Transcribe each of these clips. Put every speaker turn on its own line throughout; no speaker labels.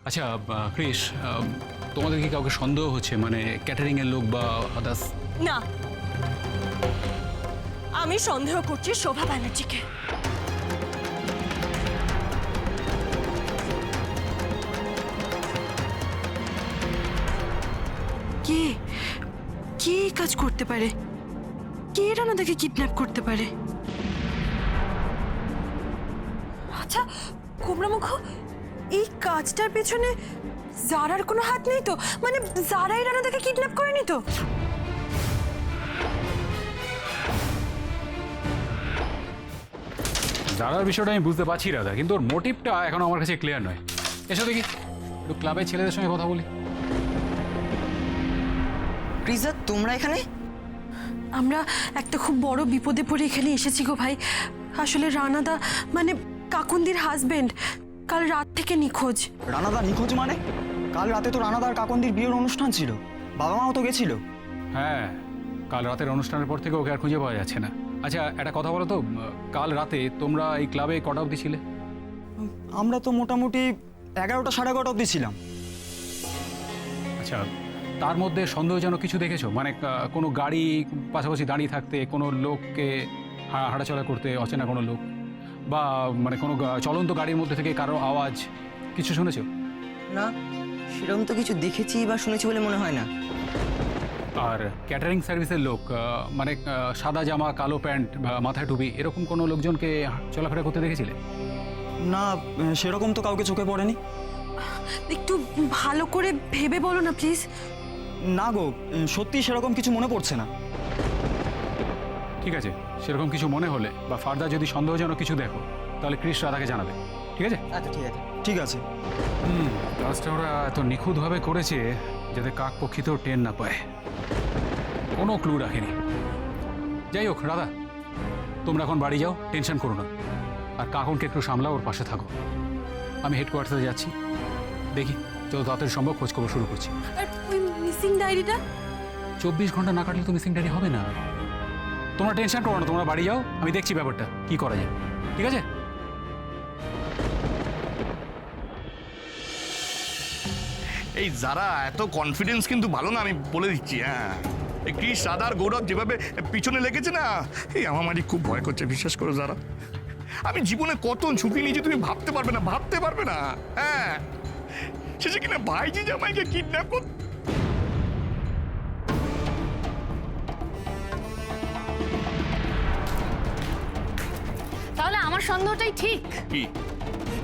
আচ্ছা ক্রিস, তোমাদের কি কাউকে সন্দেহ হচ্ছে, মানে ক্যাটারিং এর লোক বা আদার্স?
না, আমি সন্দেহ করছি শোভা ব্যানার্জিকে।
কে কে এই কাজ করতে পারে? কে রানাদাকে কিডন্যাপ করতে পারে?
আচ্ছা কুমড়ামুখ, এই কাজটার পেছনে জারার কোনো হাত নেই তো? মানে জারাই রানাদাকে কিডন্যাপ করেনি তো?
জারার বিষয়টা আমি বুঝতে পারছি রাধা, কিন্তু ওর মোটিভটা এখনো আমার কাছে ক্লিয়ার নয়। এসো দেখি একটু ক্লাবের ছেলেদের সঙ্গে কথা বলি।
রিজা, তোমরা এখানে?
আমরা একটা খুব বড় বিপদে পড়ে এখানে এসেছি গো ভাই। আসলে রানাদা মানে কাকুন্দির হাজবেন্ড কাল রাত থেকে নিখোঁজ।
রানাদা নিখোঁজ মানে? কাল রাতে তো রানাদার কাকন্দির বিয়ের অনুষ্ঠান ছিল, বাবা মাও তো গেছিল।
হ্যাঁ, কাল রাতের অনুষ্ঠানের পর থেকে ওকে আর খুঁজে পাওয়া যাচ্ছে না। আচ্ছা একটা কথা বলো তো, কাল রাতে তোমরা এই ক্লাবে কটা অবধি ছিলে?
আমরা তো মোটামুটি 11টা সাড়ে 11টা অবধি ছিলাম।
আচ্ছা, তার মধ্যে সন্দেহজনক কিছু দেখেছো? মানে কোনো গাড়ি পাশাপাশি দাঁড়িয়ে থাকতে, কোনো লোককে হাঁটাচলা করতে, অচেনা কোনো লোক, বা মানে কোনো চলন্ত গাড়ির মধ্যে থেকে কারো আওয়াজ কিছু শুনেছো?
না, সেরকম তো কিছু দেখেছি বা শুনেছি বলে মনে হয় না।
আর ক্যাটারিং সার্ভিসের লোক, মানে সাদা জামা কালো প্যান্ট বা মাথায় টুপি, এরকম কোনো লোকজনকে চলাফেরা করতে দেখেছিলে?
না, সেরকম তো কাউকে চোখে পড়েনি।
একটু ভালো করে ভেবে বলো না প্লিজ।
না গো, সত্যি সেরকম কিছু মনে পড়ছে না।
ঠিক আছে, সেরকম কিছু মনে হলে বা ফার্দার যদি সন্দেহজনক কিছু দেখো তাহলে ক্রিস রাধাকে জানাবে, ঠিক আছে?
আচ্ছা ঠিক আছে, ঠিক আছে।
কাজটা ওরা এত নিখুঁতভাবে করেছে যাতে কাক পক্ষিতেও টের না পায়, কোনো ক্লু রাখেনি। যাই হোক রাধা, তোমরা এখন বাড়ি যাও, টেনশন করো না। আর কাকনকে একটু সামলাও, ওর পাশে থাকো। আমি হেডকোয়ার্টারে যাচ্ছি, দেখি যত তাড়াতাড়ি সম্ভব খোঁজখবর শুরু করছি।
আর ওই মিসিং ডায়েরিটা?
24 ঘন্টা না কাটলে তো মিসিং ডায়েরি হবে না। তোমরা টেনশন করো না, তোমরা বাড়ি যাও, আমি দেখছি ব্যাপারটা কি করা যায়, ঠিক আছে?
এই যারা এত কনফিডেন্স কিন্তু ভালো না, আমি বলে দিচ্ছি। হ্যাঁ, এই ক্রিস রাধার গৌরব যেভাবে পিছনে লেগেছে না, এই আমার মাঝে খুব ভয় করছে, বিশ্বাস করো যারা। আমি জীবনে কত ঝুঁকি নিয়েছি তুমি ভাবতে পারবে না, ভাবতে পারবে না। হ্যাঁ, শেষে কিনা ভাইজি জামাইকে কিডন্যাপ কর।
তাহলে আমার সন্দেহটাই ঠিক।
কি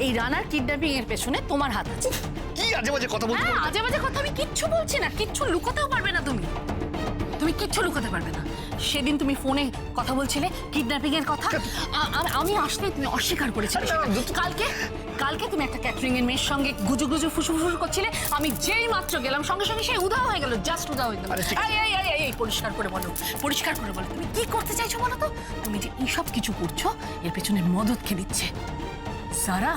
এই রানার কিডন্যাপিং এর পেছনে তোমার হাত আছে।
কি আজে বাজে কথা বলছো?
হ্যাঁ, আজে বাজে কথা আমি কিচ্ছু বলছি না, কিচ্ছু লুকোতেও পারবে না তুমি। তুমি কিচ্ছু লুকোতে পারবে না। সেদিন তুমি ফোনে কথা বলছিলে কিডন্যাপিং এর কথা, আমি আসলে তুমি অস্বীকার করেছিলে। কালকে তুমি একটা ক্যাটারিং এর মেয়ের সঙ্গে গুজু গুজু ফুসুফুসু করছিলে, আমি যেই মাত্র গেলাম সঙ্গে সঙ্গে সেই উধাও হয়ে গেল, জাস্ট উধাও হয়ে গেল। এই পরিষ্কার করে বলো, পরিষ্কার করে বলো তুমি কি করতে চাইছো বলো তো? তুমি যে এইসব কিছু করছো এর পেছনে মদত কে দিচ্ছে? সারা।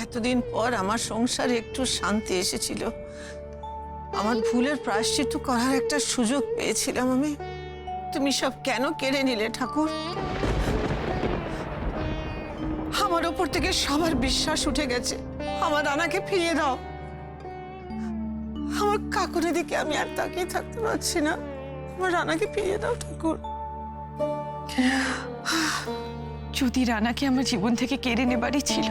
এতদিন পর আমার সংসারে একটু শান্তি এসেছিল, আমার ভুলের প্রায়শ্চিত্ত করার একটা সুযোগ পেয়েছিলাম আমি। তুমি সব কেন কেড়ে নিলে ঠাকুর? আমার ওপর থেকে সবার বিশ্বাস উঠে গেছে। আমার রানাকে ফিরিয়ে দাও। আমার কাকুরের দিকে আমি আর তাকিয়ে থাকতে পারছি না। আমার রানাকে ফিরিয়ে দাও ঠাকুর।
যদি রানাকে আমার জীবন থেকে কেড়ে নেবারই ছিল,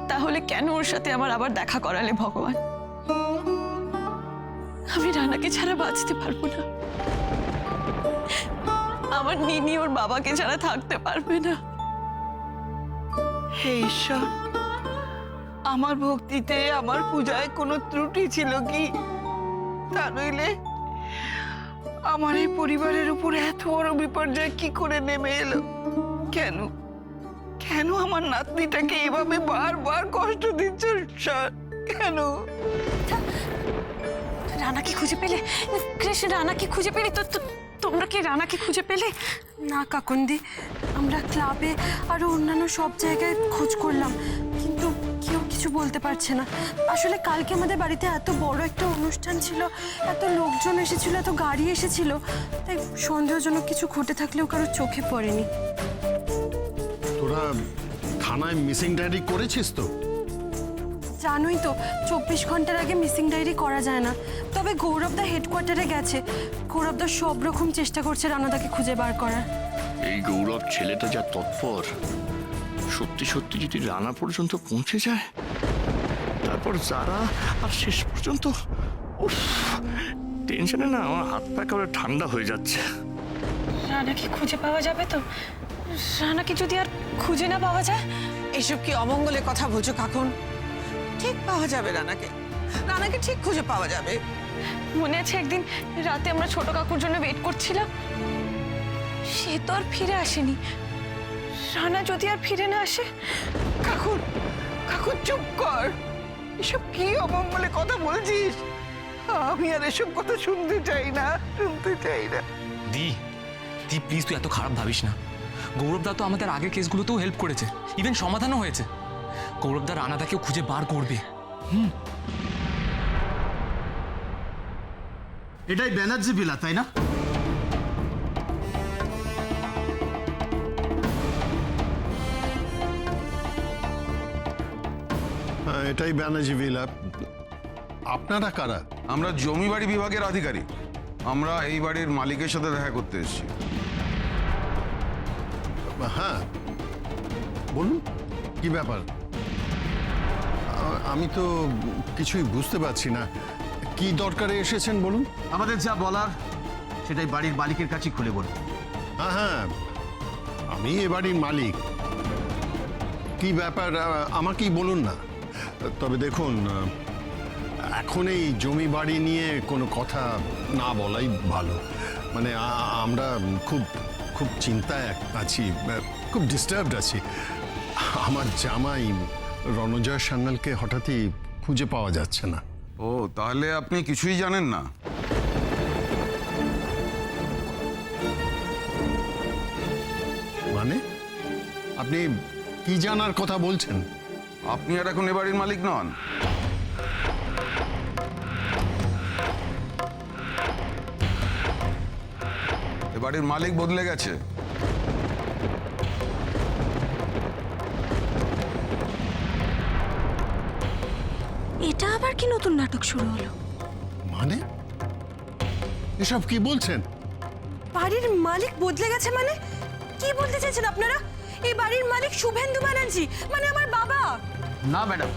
তাহলে কেন ওর সাথে আমার আবার দেখা করালে ভগবান? আমি রানাকে ছাড়া বাঁচতে পারবো না। আমার নিনি ওর বাবাকে ছাড়া থাকতে পারবে না।
হে ঈশ্বর, আমার ভক্তিতে আমার পূজায় কোনো ত্রুটি ছিল কি? তা নইলে আমার এই পরিবারের উপর এত বড় বিপর্যয় কি করে নেমে এলো? কেন কেন আমার নাতনিটাকে এভাবে বারবার কষ্ট দিচ্ছ ঈশ্বর? কেন?
রানাকে খুঁজে পেলে? কৃষ্ণ, রানাকে খুঁজে পেলে? তোমরা কি রানাকে খুঁজে পেলে? না কাকুন্দি, আমরা ক্লাবে আর অন্যান্য সব জায়গায় খোঁজ করলাম, কিন্তু কেউ কিছু কিছু বলতে পারছে না। আসলে কালকে আমাদের বাড়িতে এত বড় একটা অনুষ্ঠান ছিল, এত লোকজন এসেছিল, এত গাড়ি এসেছিল, তাই সন্দেহজনক কিছু ঘটে থাকলেও কারোর চোখে পড়েনি।
তোরা থানায় মিসিং ডায়েরি করেছিস তো?
জানোই তো 24 ঘন্টার আগে মিসিং ডায়েরি করা যায় না। তবে গৌরবদা হেডকোয়ার্টারে গেছে। গৌরবদা সব রকম চেষ্টা করছে রানাদাকে খুঁজে বার করার।
এই গৌরব ছেলেটা যা তৎপর, সত্যি সত্যি যদি রানা পর্যন্ত পৌঁছে যায়, তারপর যারা আর শেষ পর্যন্ত, উফ, টেনশনে না আমার হাত পা একেবারে ঠান্ডা হয়ে যাচ্ছে।
রানাকে খুঁজে পাওয়া যাবে তো? রানাকে যদি আর খুঁজে না পাওয়া যায়?
এসব কি অমঙ্গলের কথা বলছো কাকুন? ঠিক পাওয়া যাবে রানাকে, রানাকে ঠিক খুঁজে পাওয়া যাবে।
মনে আছে একদিন রাতে আমরা ছোট কাকুর জন্য ওয়েট করছিলাম, সে তো আর ফিরে আসেনি। রানা যদি আর ফিরে না আসে?
কাকুন, কাকুন চুপ কর। এসব কি অমঙ্গলের কথা বলছিস? আমি আর এসব কথা শুনতে চাই না, শুনতে চাই না।
দি দি প্লিজ তুই এত খারাপ ভাবিস না। গৌরবদা তো আমাদের আগের কেসগুলোতেও হেল্প করেছে, ইভেন সমাধানও হয়েছে। গৌরবদা রানাদাকেও খুঁজে বার করবে।
এটাই ব্যানার্জি ভিলা, তাই না?
হ্যাঁ, এটাই ব্যানার্জি ভিলা। আপনারা কারা?
আমরা জমি বাড়ি বিভাগের আধিকারিক। আমরা এই বাড়ির মালিকের সাথে দেখা করতে এসেছি।
হ্যাঁ বলুন, কি ব্যাপার? আমি তো কিছুই বুঝতে পারছি না। কি দরকারে এসেছেন বলুন।
আমাদের যা বলার সেটাই বাড়ির মালিকের কাছে খুলে বলুন।
হ্যাঁ হ্যাঁ, আমি এ বাড়ির মালিক। কি ব্যাপার আমাকেই বলুন না। তবে দেখুন, এখন এই জমি বাড়ি নিয়ে কোনো কথা না বলাই ভালো। মানে আমরা খুব খুব চিন্তায় আছি, খুব ডিস্টার্বড আছি। আমার জামাই রণজয় সান্যালকে হঠাৎই খুঁজে পাওয়া যাচ্ছে না।
ও, তাহলে আপনি কিছুই জানেন না?
মানে আপনি কি জানার কথা বলছেন?
আপনি আর এখন এ বাড়ির মালিক নন। এ বাড়ির মালিক বদলে গেছে।
এটা আবার কি নতুন নাটক শুরু হলো?
মানে এসব কি বলছেন?
বাড়ির মালিক বদলে গেছে মানে? কি বলতে চাইছেন আপনারা? এই বাড়ির মালিক শুভেন্দু ব্যানার্জি, মানে আমার বাবা।
না ম্যাডাম,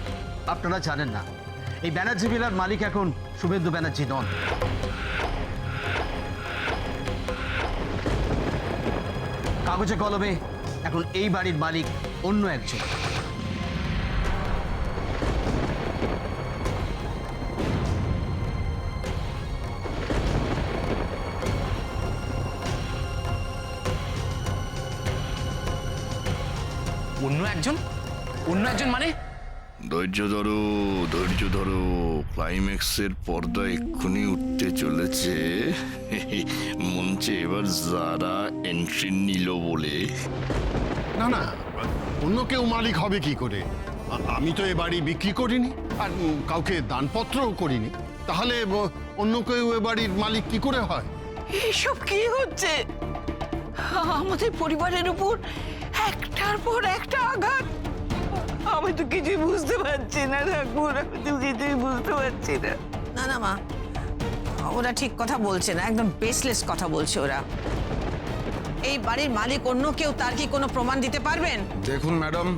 আপনারা জানেন না, এই ব্যানার্জি ভিলার মালিক এখন শুভেন্দু ব্যানার্জি নন। কাগজে কলমে এখন এই বাড়ির মালিক অন্য একজন।
অন্য একজন? অন্য একজন মানে?
ধৈর্য ধরো, ধৈর্য ধরো, ক্লাইম্যাক্সের পর্দা এক্ষুনি উঠতে চলেছে। মঞ্চে এবার যারা এন্ট্রি নিল বলে।
না না, অন্য কেউ মালিক হবে কি করে? আমি তো এ বাড়ি বিক্রি করিনি, আর কাউকে দানপত্রও করিনি। তাহলে অন্য কেউ এ বাড়ির মালিক কি করে হয়?
এসব কি হচ্ছে? আমাদের পরিবারের উপর একটার পর একটা আঘাত। আমি তো কিছুই বুঝতে পারছি না ঠাকুর, আমি তো কিছুই বুঝতে পারছি না। না না মা, ওরা ঠিক কথা বলছে না, একদম বেসলেস কথা বলছে ওরা। এই বাড়ির মালিক অন্য কেউ, তার কি কোনো প্রমাণ দিতে পারবেন?
দেখুন ম্যাডাম,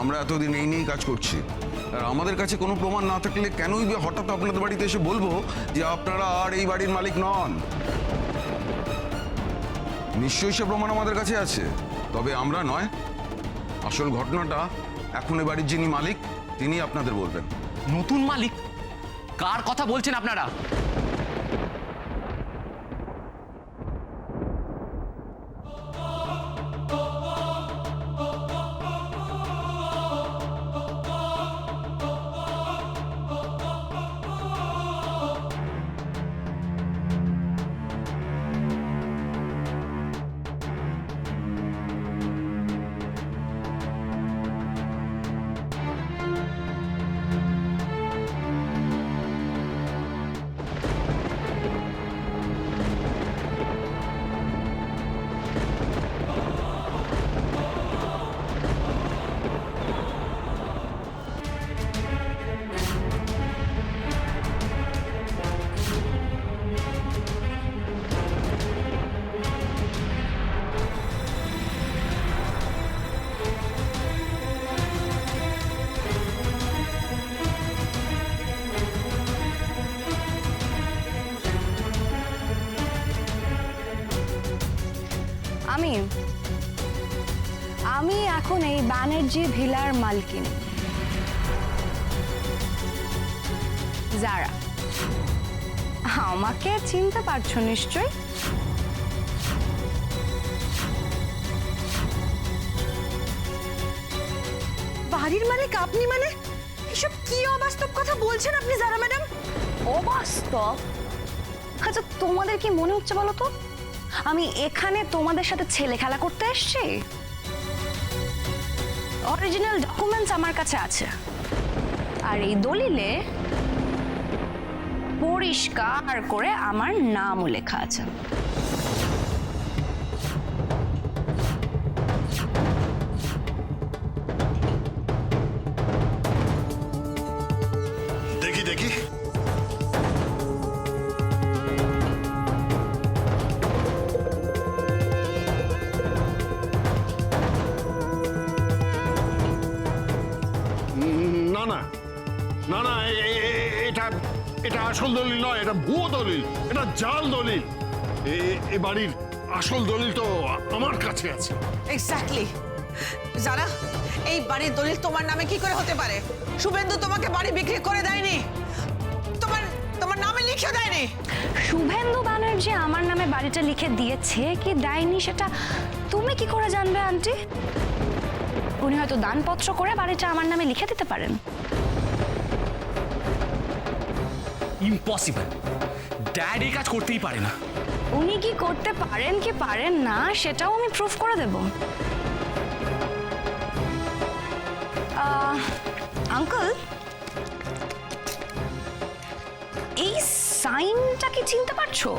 আমরা এতদিন এই নিয়েই কাজ করছি। আর আমাদের কাছে কোনো প্রমাণ না থাকলে কেনই বা হঠাৎ আপনাদের বাড়িতে এসে বলবো যে আপনারা আর এই বাড়ির মালিক নন? নিশ্চয়ই সে প্রমাণ আমাদের কাছে আছে, তবে আমরা নয়। আসল ঘটনাটা এখন এ বাড়ির যিনি মালিক তিনি আপনাদের বলবেন।
নতুন মালিক? কার কথা বলছেন আপনারা?
আমি এখন এই ব্যানার্জি ভিলার মালকিন যারা। আমাকে চিনতে পারছো নিশ্চয়?
বাড়ির মালিক আপনি? মানে এসব কি অবাস্তব কথা বলছেন আপনি যারা ম্যাডাম?
অবাস্তব? আচ্ছা তোমাদের কি মনে হচ্ছে বলো তো আমি এখানে তোমাদের সাথে ছেলে খেলা করতে এসেছি? অরিজিনাল ডকুমেন্টস আমার কাছে আছে, আর এই দলিলে পরিষ্কার করে আমার নামও লেখা আছে।
দেখি দেখি। না না না না, এটা এটা আসল দলিল নয়, এটা ভুয়ো দলিল, এটা জাল দলিল। এ বাড়ির আসল দলিল তো আমার কাছে আছে।
এক্স্যাক্টলি। যারা এই বাড়ির দলিল তোমার নামে কি করে হতে পারে? শুভেন্দু তোমাকে বাড়ি বিক্রি করে দেয়নি, তোমার তোমার নামে লিখে দেয়নি।
শুভেন্দু ব্যানার্জি আমার নামে বাড়িটা লিখে দিয়েছে কি দেয়নি সেটা তুমি কি করে জানবে আন্টি? উনি হয়তো দানপত্র করে বাড়িটা আমার নামে লিখে দিতে পারেন।
ইম্পসিবল, ড্যাড এই কাজ করতেই পারে না।
উনি কি করতে পারেন কি পারেন না সেটাও আমি প্রুফ করে দেব। আঙ্কেল, এই সাইনটা কি চিনতে পারছো?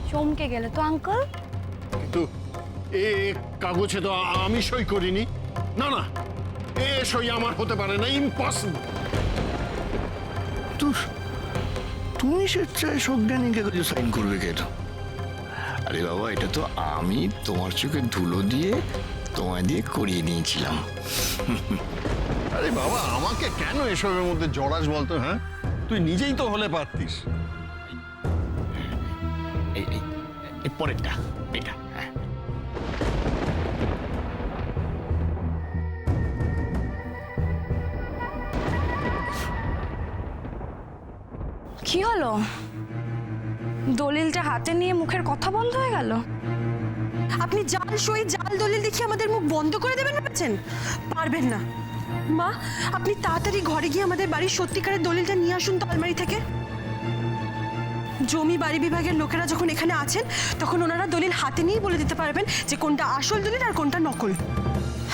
চমকে গেলে তো আঙ্কেল।
কিন্তু এ কাগজে তো আমি সই করিনি। না না, এ সই আমার হতে পারে না, ইম্পসিবল।
তুমি স্বেচ্ছায় সজ্ঞানী কাগজে সাইন করবে কেন? আরে বাবা, এটা তো আমি তোমার চোখে ধুলো দিয়ে তোমায় দিয়ে করিয়ে নিয়েছিলাম।
আরে বাবা, আমাকে কেন এসবের মধ্যে জড়াস বলতো? হ্যাঁ, তুই নিজেই তো হলে পারতিস।
এই পরেরটা এটা, হ্যাঁ।
কি হলো? দলিলটা হাতে নিয়ে মুখের কথা বন্ধ হয়ে গেল?
আপনি জাল সই জাল দলিল দেখিয়ে আমাদের মুখ বন্ধ করে দেবেন ভেবেছেন? পারবেন না মা। আপনি তাড়াতাড়ি ঘরে গিয়ে আমাদের বাড়ির সত্যিকারের দলিলটা নিয়ে আসুন তো আলমারি থেকে। জমি বাড়ি বিভাগের লোকেরা যখন এখানে আছেন তখন ওনারা দলিল হাতে নিয়ে বলে দিতে পারবেন যে কোনটা আসল দলিল আর কোনটা নকল।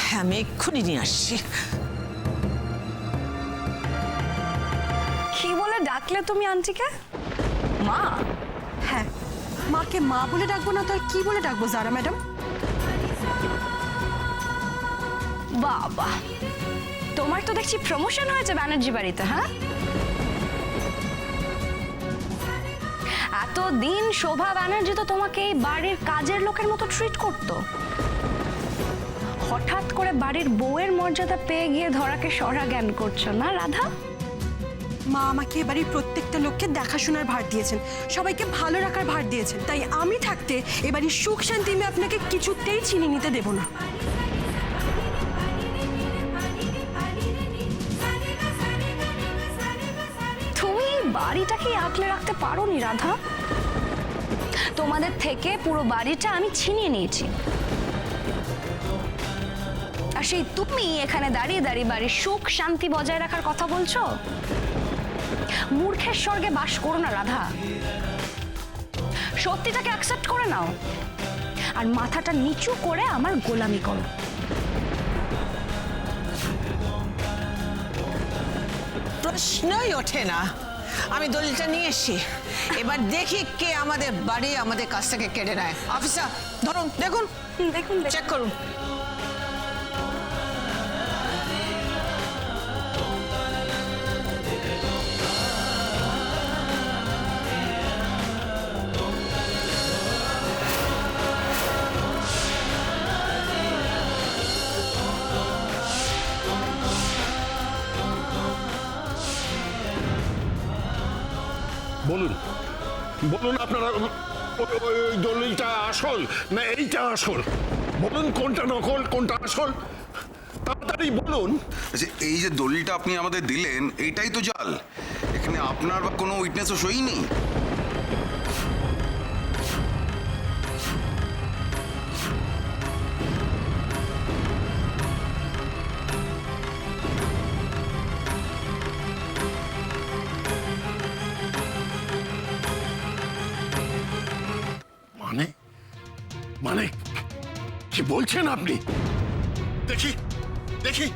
হ্যাঁ, আমি এক্ষুনি নিয়ে আসছি।
কি বলে ডাকলে তুমি আন্টিকে? মা?
হ্যাঁ, মাকে মা বলে ডাকবো না তো আর কি বলে ডাকবো যারা ম্যাডাম?
বাবা, তোমার তো দেখছি প্রমোশন হয়েছে ব্যানার্জি বাড়িতে। হ্যাঁ, এতদিন শোভা ব্যানার্জি তো তোমাকে এই বাড়ির কাজের লোকের মতো ট্রিট করতো। হঠাৎ করে বাড়ির বউয়ের মর্যাদা পেয়ে গিয়ে ধরাকে সরা জ্ঞান করছো না রাধা?
মা আমাকে এবারে প্রত্যেকটা লোককে দেখাশোনার ভার দিয়েছেন, সবাইকে ভালো রাখার ভার দিয়েছেন। তাই আমি থাকতে এবারে সুখ শান্তি আমি আপনাকে কিছুতেই ছিনিয়ে নিতে দেব না।
তুমি বাড়িটাকে আঁকলে রাখতে পারো নি রাধা? তোমাদের থেকে পুরো বাড়িটা আমি ছিনিয়ে নিয়েছি, আর সেই তুমি এখানে দাঁড়িয়ে দাঁড়িয়ে বাড়ির সুখ শান্তি বজায় রাখার কথা বলছো? মূর্খের স্বর্গে বাস করো না রাধা। সত্যিটাকে অ্যাকসেপ্ট করে নাও আর মাথাটা নিচু করে আমার গোলামি করো।
প্রশ্নই ওঠে না। আমি দলিলটা নিয়ে এসেছি, এবার দেখি কে আমাদের বাড়ি আমাদের কাছ থেকে কেড়ে নেয়। অফিসার ধরুন, দেখুন
দেখুন
চেক করুন।
বলুন বলুন আপনারা ওই দলিলটা আসল না এইটা আসল? বলুন কোনটা নকল কোনটা আসল, তাড়াতাড়ি বলুন।
আচ্ছা, এই যে দলিলটা আপনি আমাদের দিলেন এইটাই তো জাল। এখানে আপনার বা কোনো উইটনেসও সই নেই।
মানে মানে কি বলছেন আপনি? দেখি দেখি।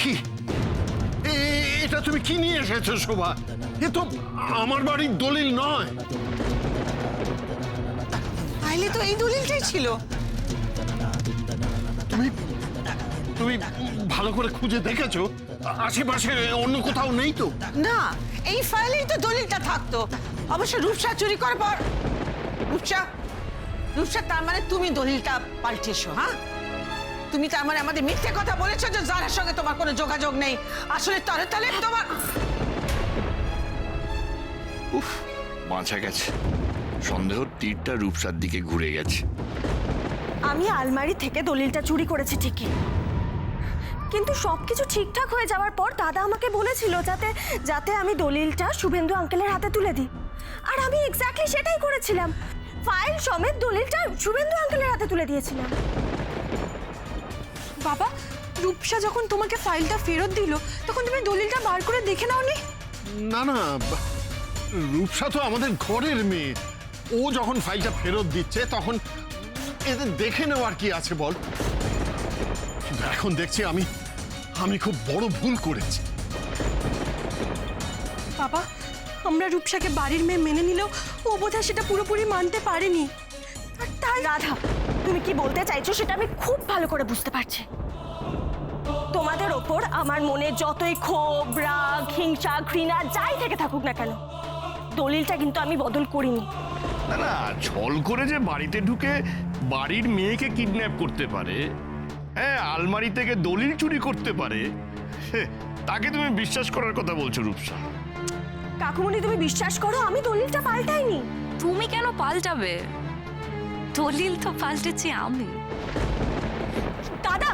কি এটা তুমি কি নিয়ে এসেছো শোভা? এ তো আমার বাড়ির দলিল নয়।
তাইলে তো এই দলিলটাই ছিল।
তুমি তুমি ভালো করে খুঁজে দেখেছো? আশেপাশে অন্য কোথাও নেই তো?
না, এই ফাইলেই তো দলিলটা থাকতো। অবশ্য রূপসা চুরি করার পর রূপসা তার মানে তুমি দলিলটা পাল্টেছো? হ্যাঁ, তুমি তার মানে আমাদের মিথ্যে কথা বলেছো যে যার সঙ্গে তোমার কোনো যোগাযোগ নেই। আসলে তরে তলে তোমার।
উফ, বাঁচা গেছে। সন্দেহ তীরটা রূপসার দিকে ঘুরে গেছে।
আমি আলমারি থেকে দলিলটা চুরি করেছি ঠিকই, কিন্তু সবকিছু ঠিকঠাক হয়ে যাওয়ার পর দাদা আমাকে বলেছিল যাতে যাতে আমি দলিলটা শুভেন্দু আঙ্কেলের হাতে তুলে দিই, আর আমি এক্স্যাক্টলি সেটাই করেছিলাম। ফাইল সমেত দলিলটা শুভেন্দু আঙ্কেলের হাতে তুলে দিয়েছিলাম। বাবা, রূপসা যখন তোমাকে ফাইলটা ফেরত দিল তখন তুমি দলিলটা বার করে দেখে নাওনি?
না না, রূপসা তো আমাদের ঘরের মেয়ে। ও যখন ফাইলটা ফেরত দিচ্ছে তখন এতে দেখে নেওয়ার কি আছে বল? এখন দেখছি আমি খুব বড় ভুল করেছি।
বাবা, আমরা রূপসাকে বাড়ির মেয়ে মেনে নিলেও ও বোধহয় সেটা পুরোপুরি মানতে পারেনি। আর তাই রাধা, তুমি কি বলতে চাইছো সেটা আমি খুব ভালো করে বুঝতে পারছি। তোমাদের ওপর আমার মনে যতই ক্ষোভ, রাগ, হিংসা, ঘৃণা যাই থেকে থাকুক না কেন, দলিলটা কিন্তু আমি বদল করিনি।
না না, ছল করে যে বাড়িতে ঢুকে বাড়ির মেয়েকে কিডন্যাপ করতে পারে, হ্যাঁ, আলমারি থেকে দলিল চুরি করতে পারে, তাকে তুমি বিশ্বাস করার কথা বলছো রূপসা?
কাকুমণি, তুমি বিশ্বাস করো আমি দলিলটা পাল্টাইনি।
তুমি কেন পাল্টাবে? দলিল তো পাল্টেছি আমি।
দাদা,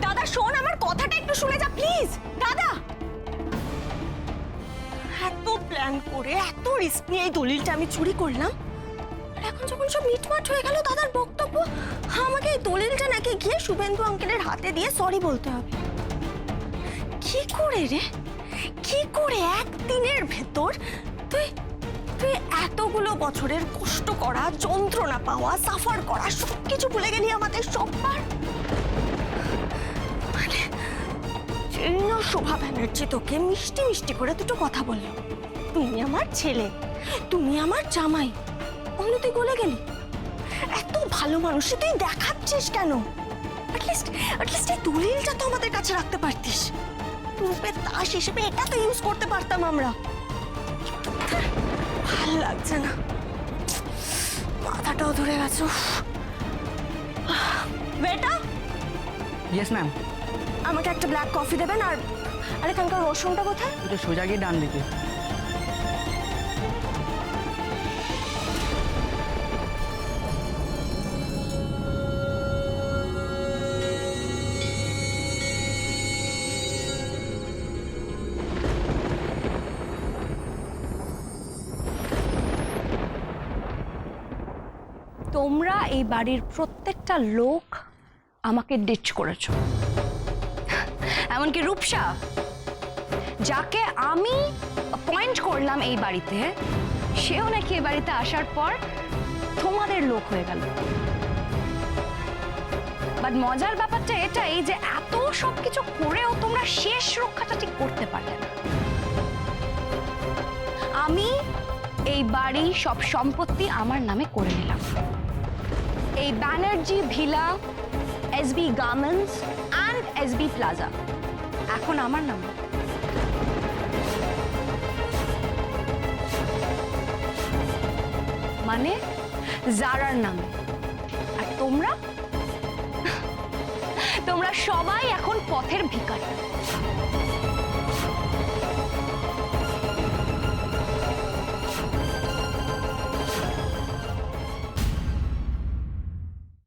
দাদা শোন, আমার কথাটা একটু শুনে যা প্লিজ। দাদা, এত প্ল্যান করে এত রিস্ক নিয়ে এই দলিলটা আমি চুরি করলাম, আর এখন যখন সব মিটমাট হয়ে গেল দাদার বক্তব্য আমাকে এই দলিলটা নাকি গিয়ে শুভেন্দু আঙ্কেলের হাতে দিয়ে সরি বলতে হবে। কি করে রে, কি করে একদিনের ভেতর তুই তুই এতগুলো বছরের কষ্ট করা, যন্ত্রণা পাওয়া, সাফার করা সবকিছু ভুলে গেলি আমাদের সববার? মানে চিহ্ন শোভা ব্যানার্জি তোকে মিষ্টি মিষ্টি করে দুটো কথা বললো, তুমি আমার ছেলে, তুমি আমার জামাই, অন্য তুই গলে গেলি। এত ভালো মানুষ তুই দেখাচ্ছিস কেন? অ্যাটলিস্ট এই দলিলটা তো আমাদের কাছে রাখতে পারতিস। রূপের তাস হিসেবে এটা তো ইউজ করতে পারতাম আমরা। ভালো লাগছে না, মাথাটাও ধরে গেছে। বেটা,
ইয়েস ম্যাম।
আমাকে একটা ব্ল্যাক কফি দেবেন। আর এখানকার রসুনটা কোথায়?
এটা সোজা গিয়ে ডান দিকে।
তোমরা এই বাড়ির প্রত্যেকটা লোক আমাকে ডিচ করেছো, এমনকি রূপসা, যাকে আমি অ্যাপয়েন্ট করলাম এই বাড়িতে, সেও নাকি এই বাড়িতে আসার পর তোমাদের লোক হয়ে গেল। বাট মজার ব্যাপারটা এটাই যে এত সবকিছু করেও তোমরা শেষ রক্ষাটা ঠিক করতে পারলে না। আমি এই বাড়ি সব সম্পত্তি আমার নামে করে নিলাম। এই Banerjee villa, SB garments and SB plaza এখন আমার নামে। মানে জারার নামে। আর তোমরা তোমরা সবাই এখন পথের ভিখারি।